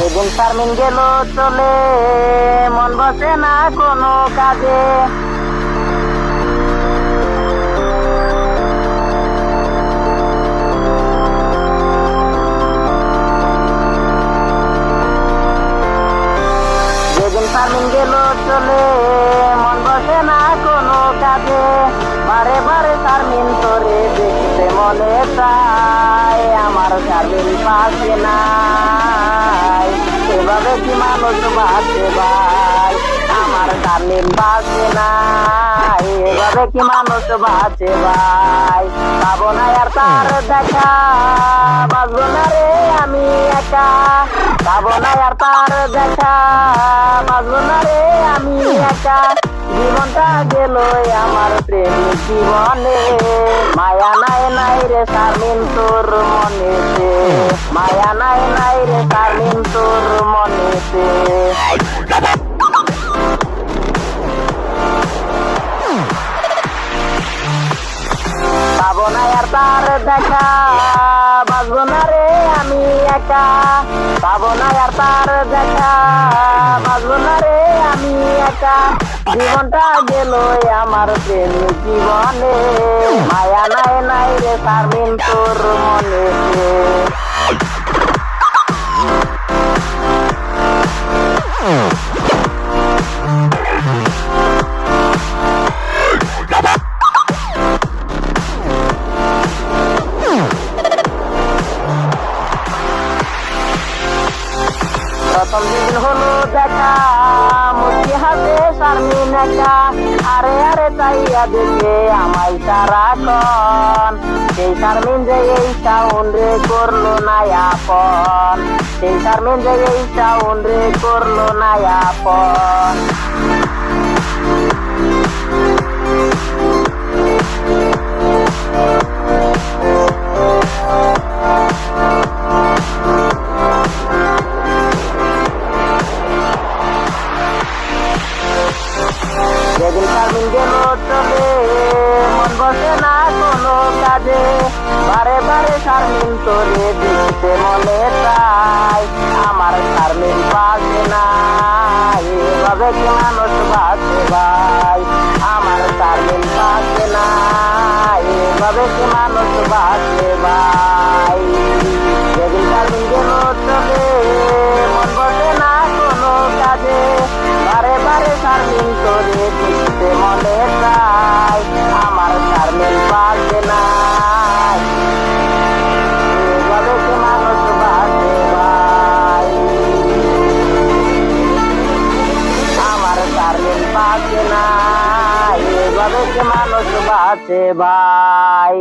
যেদিন শারমিন গেল চলে মন বসে না কোনো কাজে। যেদিন শারমিন গেল চলে মন বসে না কোনো কাজে। বারে বারে শারমিন তোরে দেখতে মনে চায়, আমার শারমিন পাশে নাই। এভাবে কি মানুষ বাঁচে ভাই, আমার শারমিন বাঁচে নাই। এভাবে কি মানুষ বাঁচে ভাই, পাবো না আর তার দেখা, বাঁচবো না রে আমি একা। পাবো না আর তার দেখা, বাঁচবো না রে আমি একা। জীবনটা গেল আমার প্রেমিক জীবনে, মায়া নাই নাই রে শারমিন তোর মনেতে। মায়া নাই নাই রে শারমিন তোর মনেতে। পাবো না আর তার দেখা, বাঁচবো না রে আমি একা। পাবো না আর তার দেখা, বাঁচবো না রে আমি একা। জীবনটা গেল আমার প্রেমিক জীবনে, মায়া নাই নাই রে শারমিন তোর মনেতে। প্রথম দিন হলো দেখা, মুখি হাতে শারমিন একা। আরে আরে চাইয়া দেখে আমায় সারাক্ষণ, সেই শারমিন যে এই সাউন্ড রে করলো না আপন। সেই শারমিন যে এই সাউন্ড রে করলো না আপন। যেদিন শারমিন গেল চলে মন বসে না কোনো কাজে। বারে বারে শারমিন তোরে দেখতে মনে চায়, আমার শারমিন পাশে নাই। এভাবে কি মানুষ বাঁচে ভাই, আমার শারমিন পাশে নাই। এভাবে কি মানুষ বাঁচে ভাই। যেদিন শারমিন গেল চলে মন বসে না কোনো কাজে। বারে বারে শারমিন তোরে দেখতে মনে চায়, আমার শারমিন পাশে নাই। এভাবে কি মানুষ বাঁচে ভাই, আমার শারমিন পাশে নাই। এভাবে কি মানুষ বাঁচে ভাই।